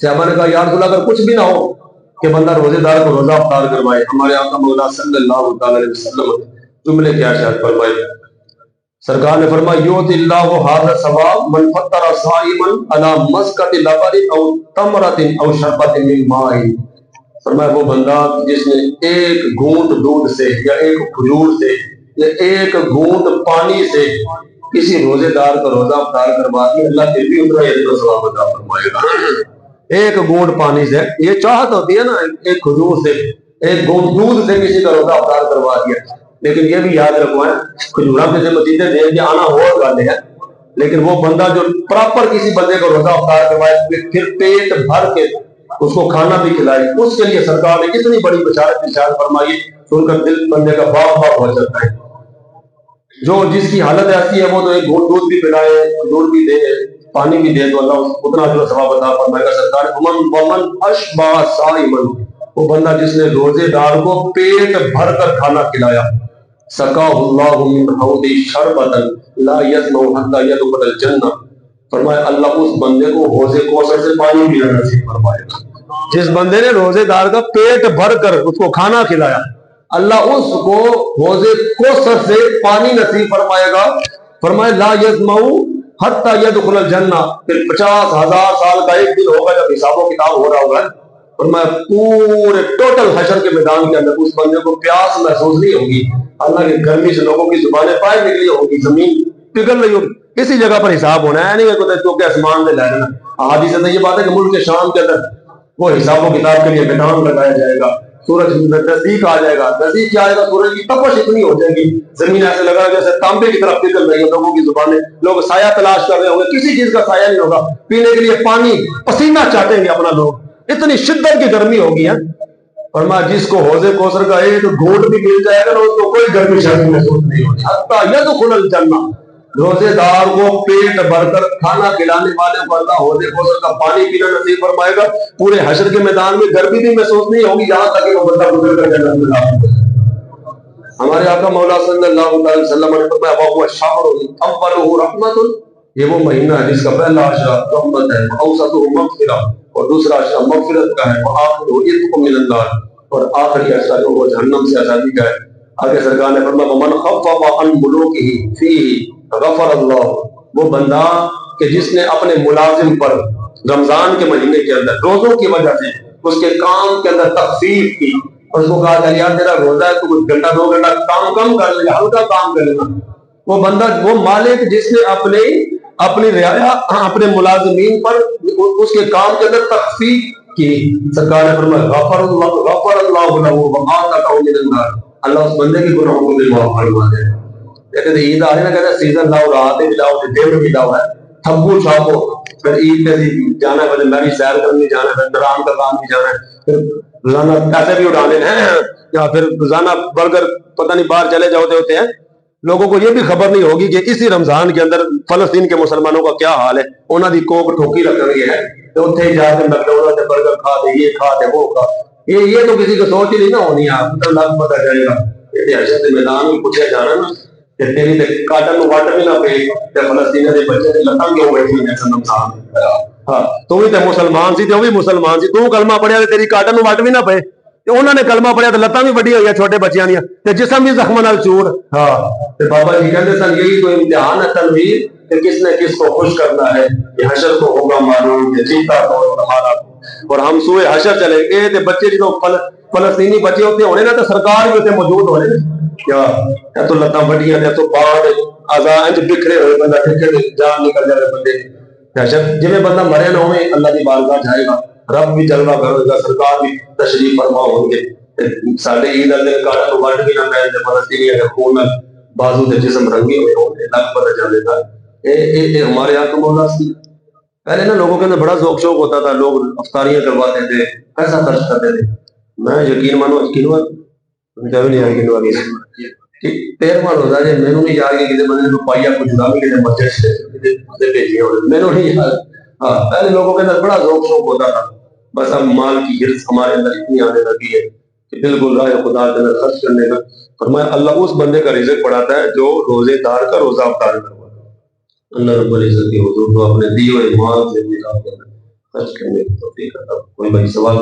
صحابہ نے کہا یا رسول اللہ اگر کچھ بھی نہ ہو کہ بندہ روزے دار کو روزہ افطار کروائے، ہمارے آقا مولا صلی اللہ تعالی علیہ وسلم جملے کیا ارشاد فرمائے؟ سرکار نے فرمایا یؤتی اللہ ھذا الثواب من فطر صائما علی مسکۃ لبن او تمرۃ او شربۃ من ماء، فرمایا وہ بندہ جس نے ایک گھونٹ دودھ سے یا ایک کھجور سے یا ایک گھونٹ پانی سے کسی روزے دار کا روزہ افطار کروا دیا، اللہ پھر بھی اتنا اجر و ثواب عطا فرمائے گا۔ ایک گھونٹ پانی سے، یہ چاہت ہوتی ہے نا، ایک کھجور سے ایک گھونٹ دودھ سے کسی کا روزہ افطار کروا دیا، لیکن یہ بھی یاد رکھوائیں کھجورہ کے مسیحیں دے کے آنا ہو گانے ہیں، لیکن وہ بندہ جو پراپر کسی بندے کو روزہ افطار کروائے پھر پیٹ بھر کے اس کو کھانا بھی کھلائے، اس کے لیے سرکار نے کتنی بڑی بشارت ارشاد فرمائی، سن کر دل بندے کا باغ باغ ہو جاتا ہے۔ جو جس کی حالت ایسی ہے وہ تو ایک گھونٹ دودھ بھی پلائے، دودھ بھی دے، پانی بھی دے تو اللہ اتنا اجر و ثواب عطا فرمائے گا۔ سرکار ومن اشبع صائما، وہ بندہ جس نے روزے دار کو پیٹ بھر کر کھانا کھلایا، سقاہ اللہ من حوض شربۃ لا یظمأ حتی یدخل الجنہ، فرمایا اللہ اس بندے کو حوض کوثر سے پانی پینا نصیب فرمائے گا۔ جس بندے نے روزے دار کا پیٹ بھر کر اس کو کھانا کھلایا، اللہ اس کو حوض کوثر سے پانی نصیب فرمائے گا۔ فرمایا لا یظمأ حتی یدخل الجنہ، پھر 50,000 سال کا ایک دن ہوگا جب حساب و کتاب ہو رہا ہوگا، فرمایا پورے ٹوٹل حشر کے میدان کے اندر اس بندے کو پیاس محسوس نہیں ہوگی، اللہ کی گرمی سے لوگوں کی زبانیں باہر نکلی ہوگی، زمین پگھل رہی ہوگی، اسی جگہ پر حساب ہونا ہے، نہیں کوئی تو کہ آسمان میں لے لینا۔ حدیث سے یہ بات ہے کہ ملک شام کے اندر وہ حساب و کتاب کے لیے میدان لگایا جائے گا، سورج نزدیک آ جائے گا، نزدیک کیا آئے گا، سورج کی تپش اتنی ہو جائے گی، زمین ایسے لگا جیسے تانبے کی طرف پگھل رہی ہے، لوگوں کی زبانیں، لوگ سایہ تلاش کر رہے ہوں گے، کسی چیز کا سایہ نہیں ہوگا، پینے کے لیے پانی پسینہ چاٹیں گے اپنا لوگ، اتنی شدت کی گرمی ہوگی ہے۔ فرمایا جس کو حوض کوثر کا ایک گھونٹ بھی مل جائے گا نا اس کو کوئی گرمی شرمی محسوس نہیں ہوگی، حتی یدخل الجنہ، روزے دار کو پیٹ بھر کر کھانا کھلانے والے کو اللہ حوض کوثر کا پانی پینا نصیب فرمائے گا، پورے حشر کے میدان میں گرمی بھی محسوس نہیں ہوگی، یہاں تک کہ وہ بندہ گزر کر جنت میں داخل ہو جائے۔ ہمارے آقا مولا صلی اللہ علیہ وسلم نے فرمایا وَهُوَ شَهْرٌ أَوَّلُهُ رَحْمَةٌ، یہ وہ مہینہ ہے جس کا پہلا عشرہ رحمت ہے، وَأَوْسَطُهُ مغفرہ، اور دوسرا عشرہ مغفرت کا ہے، وَآخِرُهُ عِتْقٌ مِّنَ النَّارِ، اور آخری عشرہ جو وہ جہنم سے آزادی کا ہے۔ آگے سرکار نے فرمایا وَمَنْ خَفَّفَ عَنْ مُلُوكِهِ فِيهِ غَفَرَ اللَّهُ، وہ بندہ کہ جس نے اپنے ملازم پر رمضان کے مہینے کے اندر روزوں کی وجہ سے اس کے کام کے اندر تخفیف کی، اور اس کو کہا کہ یار تیرا روزہ ہے تو کچھ گھنٹہ 2 گھنٹہ کام کم کر لے، ہلکا کام کر لینا، وہ بندہ وہ مالک جس نے اپنی رعایا اپنے ملازمین پر اس کے کام کے اندر تخفیف کی، سرکار نے فرمایا غفر اللہ لہ وآتقہ من النار، اللہ اس بندے کے گناہوں کو بھی معاف فرما دے۔ کہتے ہیں عید آ رہی نا، کہتے ہیں سیزن لاؤ، راتیں بھی لاؤ، دن بھی لاؤ ہے، تھبو چھاپو، پھر عید پہ جانا ہے، میری سیر کرنے جانا ہے، پھر درام کا کام بھی جانا ہے، پھر روزانہ پیسے بھی اڑانے ہیں، یا پھر روزانہ برگر پتہ نہیں باہر چلے جاتے ہوتے ہیں، لوگوں کو یہ بھی خبر نہیں ہوگی کہ اسی رمضان کے اندر فلسطین کے مسلمانوں کا کیا حال ہے، انہوں نے کوک ٹھوکی رکھ ہے تو اتنے جا کے میکڈونلڈ سے برگر کھا دے، یہ کھا دے، وہ کھا، یہ تو کسی کو سوچ ہی نہیں نہ ہونی، آپ لگ پتہ جائے گا یہ حشر میدان میں پوچھا جانا نا کہ تیری تے کاٹن نو وٹ بھی نہ پے تے فلسطینیاں دے بچے تے لتاں کیوں بیٹھی نے رمضان، ہاں تو بھی تے مسلمان سی تے وہ بھی مسلمان سی، تو کلمہ پڑھیا تے تیری کاٹن نو وٹ بھی نہ پے، تے انہوں نے کلمہ پڑھیا تے لتاں بھی وڈی ہوئی چھوٹے بچیاں دیاں تے جسم بھی زخم نال چور، ہاں تے بابا جی کہندے سن یہی تو امتحان ہے تنویر کہ کس نے کس کو خوش کرنا ہے، یہ حشر کو ہوگا معلوم کہ جیتا تو ہمارا، اور ہم سوئے حشر چلے گئے تے بچے جدوں فلسطینی بچے ہوتے ہونے نا تو سرکار بھی اتنے موجود ہونے کیا تو لتاں وڈیاں نے تو بعد اعضاء انج بکھرے ہوئے، بندہ ٹھکے جان نکل جائے بندے حشر جویں بندہ مرے نہ ہوئے اللہ کی بارگاہ جائے گا، رب بھی جلوہ کرے گا، سرکار بھی تشریف فرما ہوں گے، ساڈے عید والے دن کاٹن کو وٹ بھی نہ پے تے فلسطینی کے خون بازو تے جسم رنگے ہوئے ہوں گے، لگ پتہ چلے گا اے ہمارے آقا مولا سی۔ پہلے نا لوگوں کے اندر بڑا ذوق شوق ہوتا تھا، لوگ افطاریاں کرواتے تھے، پیسہ خرچ کرتے تھے، میں یقین مانو کنوا نہیں آ کنوا کی 13واں روزہ جی مینوں نہیں یاد کہ کسی بندے کو پائیا کچھ نہ بھی کسی مسجد سے بھیجی ہو، مینوں نہیں یاد۔ ہاں پہلے لوگوں کے اندر بڑا ذوق شوق ہوتا تھا، بس اب مال کی حرص ہمارے اندر اتنی آنے لگی ہے کہ بالکل راہ خدا کے اندر خرچ کرنے کا، فرمایا اللہ اس بندے کا رزق بڑھاتا ہے جو روزے دار کا روزہ افطار کرواتا ہے۔ اللہ رب العزت کے حضور کو اپنے دیے ہوئے مال سے بھی ٹچ کرنے کی توفیق عطا۔ کوئی بھائی سوال